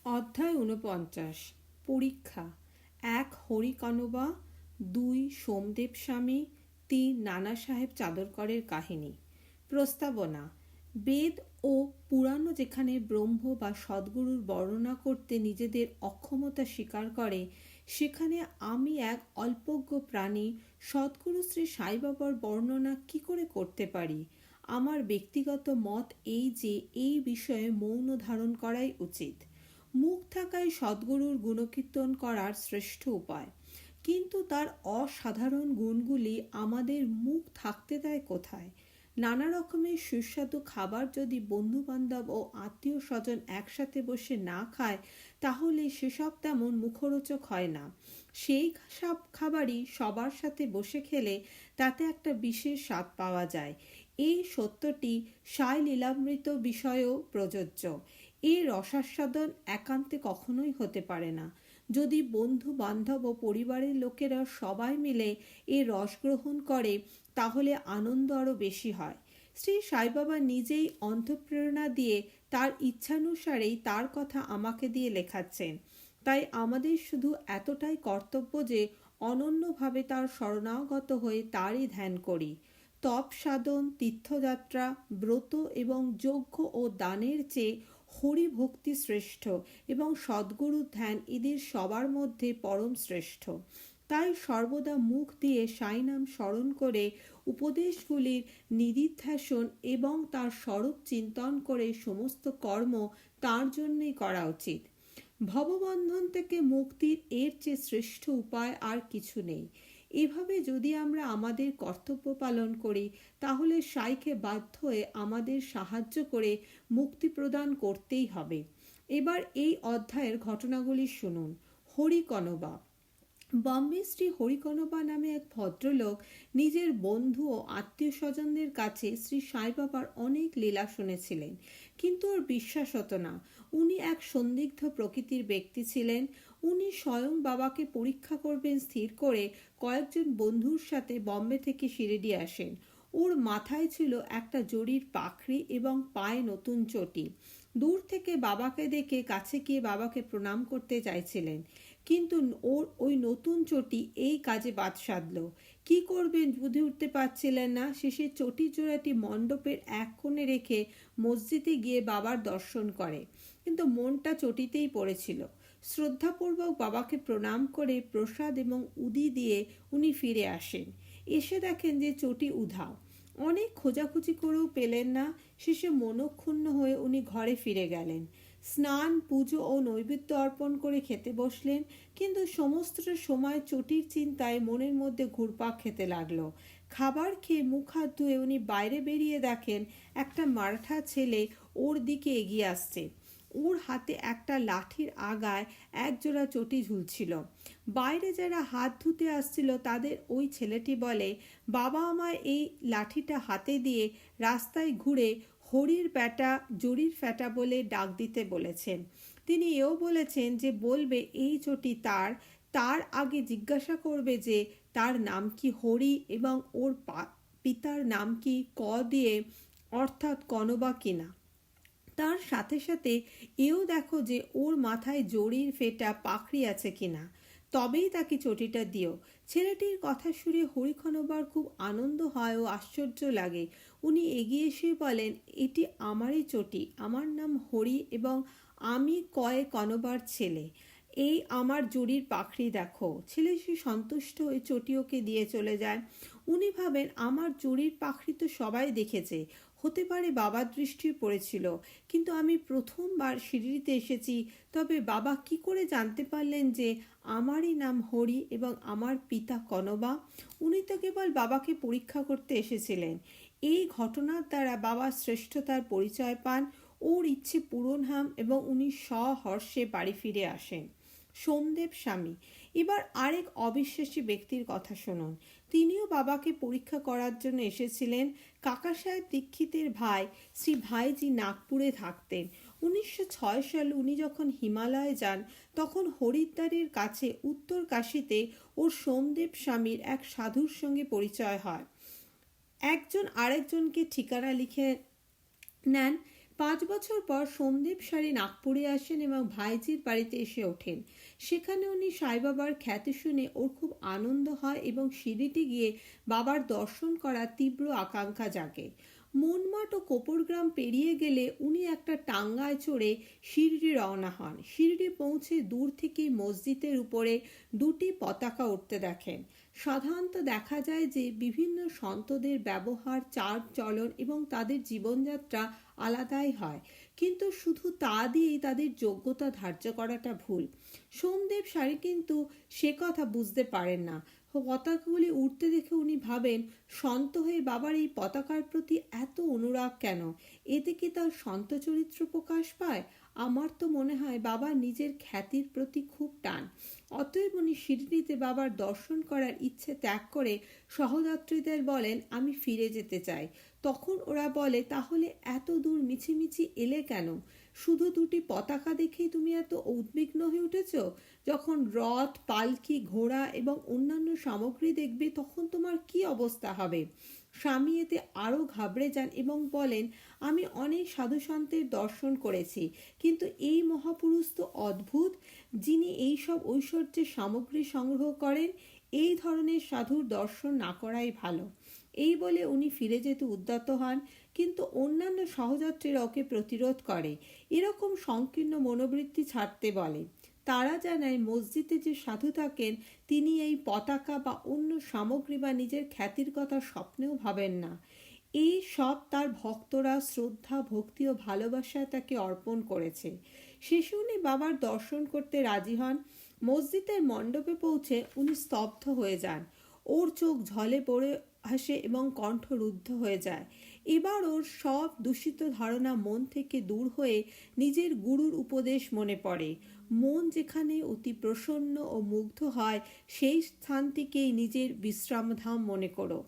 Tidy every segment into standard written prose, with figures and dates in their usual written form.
অধ্যায় ৪৯। পরীক্ষা। ১ হরিকনবা, ২ সোমদেব স্বামী, ৩ নানা সাহেব চাদরকরের কাহিনী। প্রস্তাবনা। বেদ ও পুরাণ যেখানে ব্রহ্ম বা সদ্গুরুর বর্ণনা করতে নিজেদের অক্ষমতা স্বীকার করে, সেখানে আমি এক অল্পজ্ঞ প্রাণী সদ্গুরু শ্রী সাই বাবার বর্ণনা কি করে করতে পারি? আমার ব্যক্তিগত মত এই যে এই বিষয়ে মৌন ধারণ করাই উচিত। মুখ থাকাই সদ্গুরুর গুণকীর্তন করার শ্রেষ্ঠ উপায়, কিন্তু তার অসাধারণ গুণগুলি আমাদের মুখ থাকতে দেয় কোথায়? নানা রকমের সুস্বাদু খাবার যদি বন্ধু বান্ধব ও আত্মীয় স্বজন একসাথে বসে না খায়, তাহলে সেসব তেমন মুখরোচক হয় না। সেই সব খাবারই সবার সাথে বসে খেলে তাতে একটা বিশেষ স্বাদ পাওয়া যায়। এই সত্যটি সাই লীলামৃত বিষয়েও প্রযোজ্য। এই রসাস্বাদন একান্তে কখনোই হতে পারে না। যদি বন্ধু বান্ধব ও পরিবারের লোকেরা সবাই মিলে এই রস গ্রহণ করে, তাহলে আনন্দ আরও বেশি হয়। শ্রী সাই বাবা নিজেই অন্তঃপ্রেরণা দিয়ে তার ইচ্ছানুসারেই তার কথা আমাকে দিয়ে লেখাচ্ছেন। তাই আমাদের শুধু এতটাই কর্তব্য যে অনন্যভাবে তার শরণাগত হয়ে তারই ধ্যান করি। তপ সাধন, তীর্থযাত্রা, ব্রত এবং যজ্ঞ ও দানের চেয়ে হরি ভক্তি শ্রেষ্ঠ এবং সদ্গুরুর ধ্যান এদের সবার মধ্যে পরম শ্রেষ্ঠ। তাই সর্বদা মুখ দিয়ে সাই নাম স্মরণ করে উপদেশগুলির নিদিধ্যাসন এবং তার স্বরূপ চিন্তন করে সমস্ত কর্ম তার জন্যই করা উচিত। ভববন্ধন থেকে মুক্তির এর চেয়ে শ্রেষ্ঠ উপায় আর কিছু নেই। এভাবে যদি আমরা আমাদের কর্তব্য পালন করি, তাহলে সাইকে বাধ্য হয়ে আমাদের সাহায্য করে মুক্তি প্রদান করতেই হবে। এবার এই অধ্যায়ের ঘটনাগুলি শুনুন। হরিকনবা। বম্বে শ্রী হরিকনবা নামে এক ভদ্রলোক নিজের বন্ধু ও আত্মীয় স্বজনদের কাছে শ্রী সাই বাবার অনেক লীলা শুনেছিলেন, কিন্তু ওর বিশ্বাস হতো না। উনি এক সন্দিগ্ধ প্রকৃতির ব্যক্তি ছিলেন। উনি স্বয়ং বাবাকে পরীক্ষা করবেন স্থির করে কয়েকজন বন্ধুর সাথে বম্বে থেকে শিরডি আসেন। ওর মাথায় ছিল একটা জরির পাখড়ি এবং পায়ে নতুন চটি। দূর থেকে বাবাকে দেখে কাছে গিয়ে বাবাকে প্রণাম করতে চাইছিলেন, কিন্তু ওর ওই নতুন চটি এই কাজে বাদ সাধল। কি করবেন বুঝে উঠতে পারছিলেন না। শেষে চটি জোড়াটি মণ্ডপের এক কোণে রেখে মসজিদে গিয়ে বাবার দর্শন করে, কিন্তু মনটা চটিতেই পড়েছিল। শ্রদ্ধাপূর্বক বাবাকে প্রণাম করে প্রসাদ এবং উদি দিয়ে উনি ফিরে আসেন। এসে দেখেন যে চটি উধাও। অনেক খোঁজাখুঁজি করেও পেলেন না। শেষে মনক্ষুণ্ণ হয়ে উনি ঘরে ফিরে গেলেন। স্নান, পুজো ও নৈবেদ্য অর্পণ করে খেতে বসলেন, কিন্তু সমস্ত সময় চটির চিন্তায় মনের মধ্যে ঘুরপাক খেতে লাগলো। খাবার খেয়ে মুখ হাত ধুয়ে উনি বাইরে বেরিয়ে দেখেন একটা মারাঠা ছেলে ওর দিকে এগিয়ে আসছে। ওর হাতে একটা লাঠির আগায় একজোড়া চটি ঝুলছিল। বাইরে যারা হাত ধুতে আসছিল তাদের ওই ছেলেটি বলে, বাবা আমায় এই লাঠিটা হাতে দিয়ে রাস্তায় ঘুরে হরির ব্যাটা জরির ফ্যাটা বলে ডাক দিতে বলেছেন। তিনি এও বলেছেন যে বলবে এই চটি তার, তার আগে জিজ্ঞাসা করবে যে তার নাম কি হরি এবং ওর পিতার নাম কি ক দিয়ে অর্থাৎ কনবা কিনা। তার সাথে সাথে এও দেখো যে ওর মাথায় জরির ফেটা পাখড়ি আছে কিনা, তবেই তাকে চটিটা দিও। ছেলেটির কথা শুনে হরিকনবার খুব আনন্দ হয় ও আশ্চর্য লাগে। উনি এগিয়ে এসে বলেন, এটি আমারই চটি, আমার নাম হরি এবং আমি কনবার ছেলে। এই আমার জরির পাখড়ি দেখো। ছেলে সে সন্তুষ্ট হয়ে চটি ওকে দিয়ে চলে যায়। উনি ভাবেন আমার জরির পাখড়ি তো সবাই দেখেছে, হতে পারে বাবার দৃষ্টি পড়েছিল, কিন্তু আমি প্রথমবার শিরডিতে এসেছি, তবে বাবা কি করে জানতে পারলেন যে আমারই নাম হরি এবং আমার পিতা কনবা? উনি তো কেবল বাবাকে পরীক্ষা করতে এসেছিলেন। এই ঘটনার দ্বারা বাবার শ্রেষ্ঠতার পরিচয় পান, ওর ইচ্ছে পূরণ হাম এবং উনি সহর্ষে বাড়ি ফিরে আসেন। সোমদেব স্বামী। এবার আরেক অবিশ্বাসী ব্যক্তির কথা শুনুন। তিনিও বাবাকে পরীক্ষা করার জন্য এসেছিলেন। কাকা সাহেব দীক্ষিতের ভাই শ্রী ভাইজি নাগপুরে থাকতেন। 1906 সালে উনি যখন হিমালয়ে যান, তখন হরিদ্বারের কাছে উত্তর কাশীতে ওর সোমদেব স্বামীর এক সাধুর সঙ্গে পরিচয় হয়। একজন আরেকজনকে ঠিকানা লিখে নেন। 5 বছর পর সোমদেব সারি নাগপুরে আসেন এবং ভাইজির বাড়িতে এসে ওঠেন। সেখানে উনি সাই বাবার খ্যাতি শুনে ওর খুব আনন্দ হয় এবং সিঁড়িতে গিয়ে বাবার দর্শন করার তীব্র আকাঙ্ক্ষা জাগে। মনমাট ও কোপরগ্রাম পেরিয়ে গেলে উনি একটা টাঙ্গায় চড়ে শিরডি রওনা হন। শিরডি পৌঁছে দূর থেকেই মসজিদের উপরে দুটি পতাকা উঠতে দেখেন। সাধারণত দেখা যায় যে বিভিন্ন সন্তদের ব্যবহার, চাল চলন এবং তাদের জীবনযাত্রা আলাদাই হয়, কিন্তু শুধু তা দিয়েই তাদের যোগ্যতা ধার্য করাটা ভুল। সোমদেব সারি কিন্তু সে কথা বুঝতে পারেন না। পতাকাগুলি উঠতে দেখে উনি ভাবেন, সন্ত হয়ে বাবার এই পতাকার প্রতি এত অনুরাগ কেন? এতে কি তার সন্ত চরিত্র প্রকাশ পায়? আমার তো মনে হয় বাবা নিজের খ্যাতির প্রতি খুব টান। অতএব উনি শিরডিতে বাবার দর্শন করার ইচ্ছে ত্যাগ করে সহযাত্রীদের বলেন, আমি ফিরে যেতে চাই। তখন ওরা বলে, তাহলে এত দূর মিছিমিছি এলে কেন? শুধু দুটি পতাকা দেখেই তুমি এত উদ্বিগ্ন হয়ে উঠেছ? যখন রথ, পালকি, ঘোড়া এবং অন্যান্য সামগ্রী দেখবে তখন তোমার কি অবস্থা হবে? স্বামী এতে আরও ঘাবড়ে যান এবং বলেন, আমি অনেক সাধুসন্তের দর্শন করেছি, কিন্তু এই মহাপুরুষ তো অদ্ভুত, যিনি এই সব ঐশ্বর্যের সামগ্রী সংগ্রহ করেন। এই ধরনের সাধুর দর্শন না করাই ভালো। এই বলে উনি ফিরে যেতে উদ্যত হন, কিন্তু অন্যান্য সহযাত্রীরা ওকে প্রতিরোধ করে, এরকম সংকীর্ণ মনোবৃত্তি ছাড়তে বলে। তারা জানায় মসজিদে যে সাধু থাকেন তিনি এই পতাকা বা অন্য সামগ্রী বা নিজের খ্যাতির কথা স্বপ্নেও ভাবেন না। এই সব তার ভক্তরা শ্রদ্ধা, ভক্তি ও ভালোবাসায় তাকে অর্পণ করেছে। শেষে উনি বাবার দর্শন করতে রাজি হন। মসজিদের মণ্ডপে পৌঁছে উনি স্তব্ধ হয়ে যান। ওর চোখ ঝলে পড়ে আসে এবং কণ্ঠ রুদ্ধ হয়ে যায়। এবার ওর সব দূষিত ধারণা মন থেকে দূর হয়ে নিজের গুরুর উপদেশ মনে পড়ে। মন যেখানে অতি প্রসন্ন ও মুগ্ধ হয় সেই স্থানটিকেই নিজের বিশ্রামধাম মনে করো।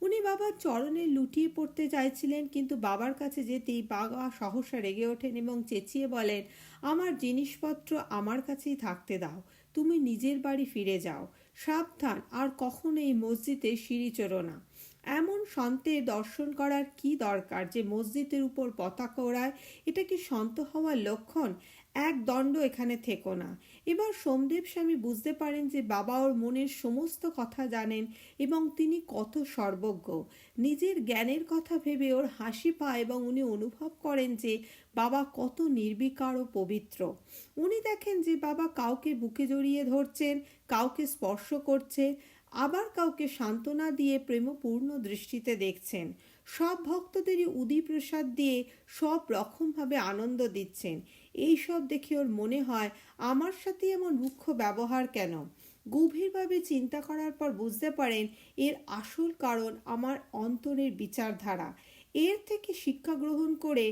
উনি বাবার চরণে লুটিয়ে পড়তে চাইছিলেন, কিন্তু বাবার কাছে যেতেই বাবা সহসা রেগে ওঠেন এবং চেঁচিয়ে বলেন, আমার জিনিসপত্র আমার কাছেই থাকতে দাও, তুমি নিজের বাড়ি ফিরে যাও। সাবধান, আর কখনো এই মসজিদে সিঁড়ি চড়ো না। এমন সন্তের দর্শন করার কি দরকার যে মসজিদের উপর পতাকা ওড়ায়? এটা কি সন্ত হওয়ার লক্ষণ? এক দণ্ড এখানে থেকো না। এবার সোমদেব স্বামী বুঝতে পারেন যে বাবা ওর মনের সমস্ত কথা জানেন এবং তিনি কত সর্বজ্ঞ। নিজের জ্ঞানের কথা ভেবে ওর হাসি পায় এবং উনি অনুভব করেন যে বাবা কত নির্বিকার ও পবিত্র। উনি দেখেন যে বাবা কাউকে বুকে জড়িয়ে ধরছেন, কাউকে স্পর্শ করছে, আবার কাউকে সান্ত্বনা দিয়ে প্রেমপূর্ণ দৃষ্টিতে দেখছেন। সব ভক্তদেরই উদি প্রসাদ দিয়ে সব রকমভাবে আনন্দ দিচ্ছেন। এই সব দেখে ওর মনে হয়, আমার সাথে এমন রুক্ষ ব্যবহার কেন? গভীরভাবে চিন্তা করার পর বুঝতে পারেন এর আসল কারণ আমার অন্তরের বিচারধারা। এর থেকে শিক্ষা গ্রহণ করে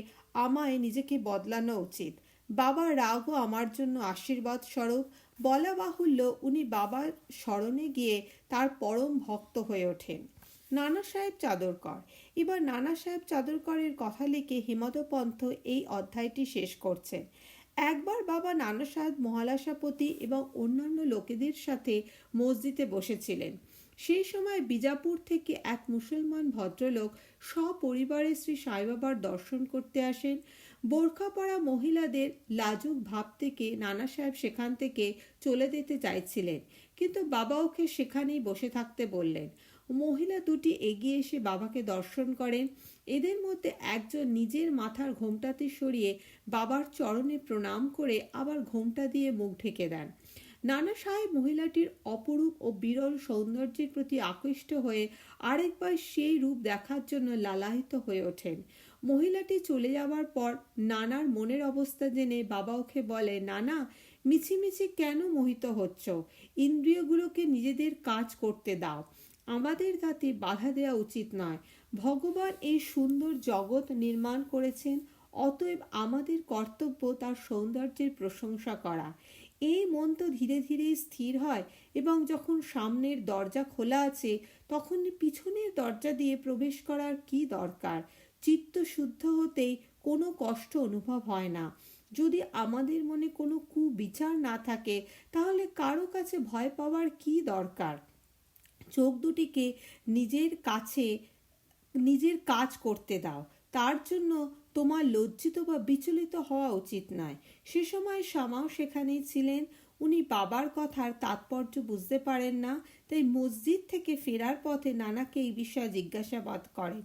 আমায় নিজেকে বদলানো উচিত। বাবার রাগও আমার জন্য আশীর্বাদ স্বরূপ। বলা বাহুল্য, উনি বাবার স্মরণে গিয়ে তার পরম ভক্ত হয়ে ওঠেন। নানা সাহেব চাদরকর। এবার নানা সাহেব চাদরকরের কথা লিখে হেমন্তপন্থ এই অধ্যায়টি শেষ করছেন। একবার বাবা নানা সাহেব মহালাসাপতি এবং অন্যান্য লোকেদের সাথে মসজিদে বসেছিলেন। সেই সময় বিজাপুর থেকে এক মুসলমান ভদ্রলোক সপরিবারে শ্রী সাইবাবার দর্শন করতে আসেন। বোরখা পরা মহিলাদের লাজুক ভাব থেকে নানা সাহেব সেখান থেকে চলে যেতে চাইছিলেন, কিন্তু বাবা ওকে সেখানেই বসে থাকতে বললেন। মহিলা দুটি এগিয়ে এসে বাবাকে দর্শন করেন। এদের মধ্যে একজন নিজের মাথার ঘোমটাটি সরিয়ে বাবার চরণে প্রণাম করে আবার ঘোমটা দিয়ে মুখ ঢেকে দেন। নানা সাহেব মহিলাটির অপরূপ ও বিরল সৌন্দর্যের প্রতি আকৃষ্ট হয়ে আরেকবার সেই রূপ দেখার জন্য লালায়িত হয়ে ওঠেন। মহিলাটি চলে যাওয়ার পর নানার মনের অবস্থা জেনে বাবা ওকে বলে, নানা, মিছিমিছি কেন মোহিত হচ্ছ? ইন্দ্রিয়গুলোকে নিজেদের কাজ করতে দাও। আমাদের তাতে বাধা দেওয়া উচিত নয়। ভগবান এই সুন্দর জগৎ নির্মাণ করেছেন, অতএব আমাদের কর্তব্য তার সৌন্দর্যের প্রশংসা করা। এই মন তো ধীরে ধীরে স্থির হয় এবং যখন সামনের দরজা খোলা আছে তখন পিছনের দরজা দিয়ে প্রবেশ করার কি দরকার? চিত্ত শুদ্ধ হতেই কোনো কষ্ট অনুভব হয় না। যদি আমাদের মনে কোনো কুবিচার না থাকে তাহলে কারো কাছে ভয় পাওয়ার কি দরকার? চোখ দুটিকে নিজের কাজ করতে দাও। তার জন্য তোমার লজ্জিত বা বিচলিত হওয়া উচিত নয়। সে সময় শ্যামাও সেখানেই ছিলেন। উনি বাবার কথার তাৎপর্য বুঝতে পারেন না, তাই মসজিদ থেকে ফেরার পথে নানাকে এই বিষয়ে জিজ্ঞাসাবাদ করেন।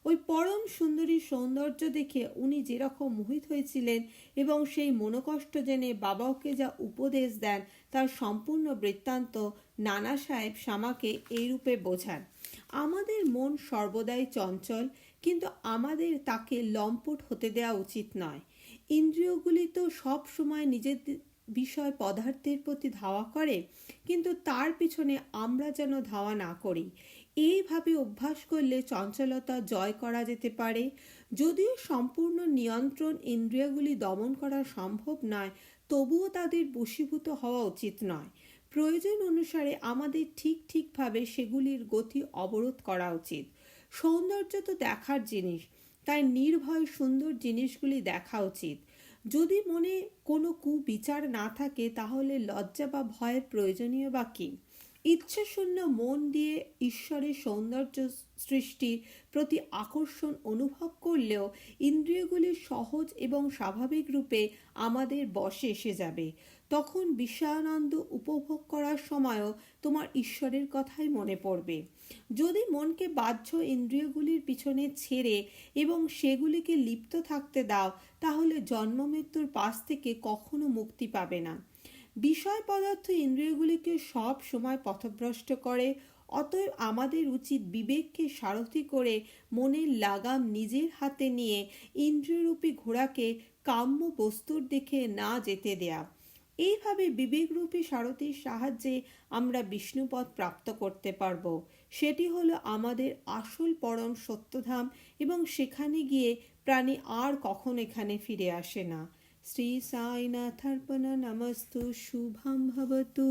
ওই পরম সুন্দরী সৌন্দর্য দেখে উনি যেরকম মোহিত হয়েছিলেন এবং সেই মনোকষ্ট জেনে বাবাকে যা উপদেশ দেন তার সম্পূর্ণ বৃত্তান্ত নানা সাহেব শ্যামাকে এইরূপে বোঝান। আমাদের মন সর্বদাই চঞ্চল, কিন্তু আমাদের তাকে লম্পট হতে দেওয়া উচিত নয়। ইন্দ্রিয়গুলি তো সব সময় নিজের বিষয় পদার্থের প্রতি ধাওয়া করে, কিন্তু তার পিছনে আমরা যেন ধাওয়া না করি। এইভাবে অভ্যাস করলে চঞ্চলতা জয় করা যেতে পারে। যদিও সম্পূর্ণ নিয়ন্ত্রণ ইন্দ্রিয়গুলি দমন করা সম্ভব নয়, তবুও তাদের বশীভূত হওয়া উচিত নয়। প্রয়োজন অনুসারে আমাদের ঠিকভাবে সেগুলির গতি অবরোধ করা উচিত। সৌন্দর্য তো দেখার জিনিস, তাই নির্ভয় সুন্দর জিনিসগুলি দেখা উচিত। যদি মনে কোনো কুবিচার না থাকে, তাহলে লজ্জা বা ভয়ের প্রয়োজনীয় বা কী? ইচ্ছাশূন্য মন দিয়ে ঈশ্বরের সৌন্দর্য সৃষ্টির প্রতি আকর্ষণ অনুভব করলেও ইন্দ্রিয়গুলি সহজ এবং স্বাভাবিক রূপে আমাদের বশে এসে যাবে। তখন বিষয়ানন্দ উপভোগ করার সময়ও তোমার ঈশ্বরের কথাই মনে পড়বে। যদি মনকে বাহ্য ইন্দ্রিয়গুলির পিছনে ছেড়ে এবং সেগুলিকে লিপ্ত থাকতে দাও, তাহলে জন্ম মৃত্যুর পাশ থেকে কখনো মুক্তি পাবে না। বিষয় পদার্থ ইন্দ্রিয়গুলিকে সব সময় পথভ্রষ্ট করে। অতএব আমাদের উচিত বিবেককে সারথি করে মনের লাগাম নিজের হাতে নিয়ে ইন্দ্রিয়রূপী ঘোড়াকে কাম্য বস্তুর দিকে না যেতে দেয়া। এইভাবে বিবেকরূপী সারথির সাহায্যে আমরা বিষ্ণুপদ প্রাপ্ত করতে পারব। সেটি হলো আমাদের আসল পরম সত্যধাম, এবং সেখানে গিয়ে প্রাণী আর কখন এখানে ফিরে আসে না। শ্রী সাইনাথার্পণ নমস্তু। শুভম ভবতু।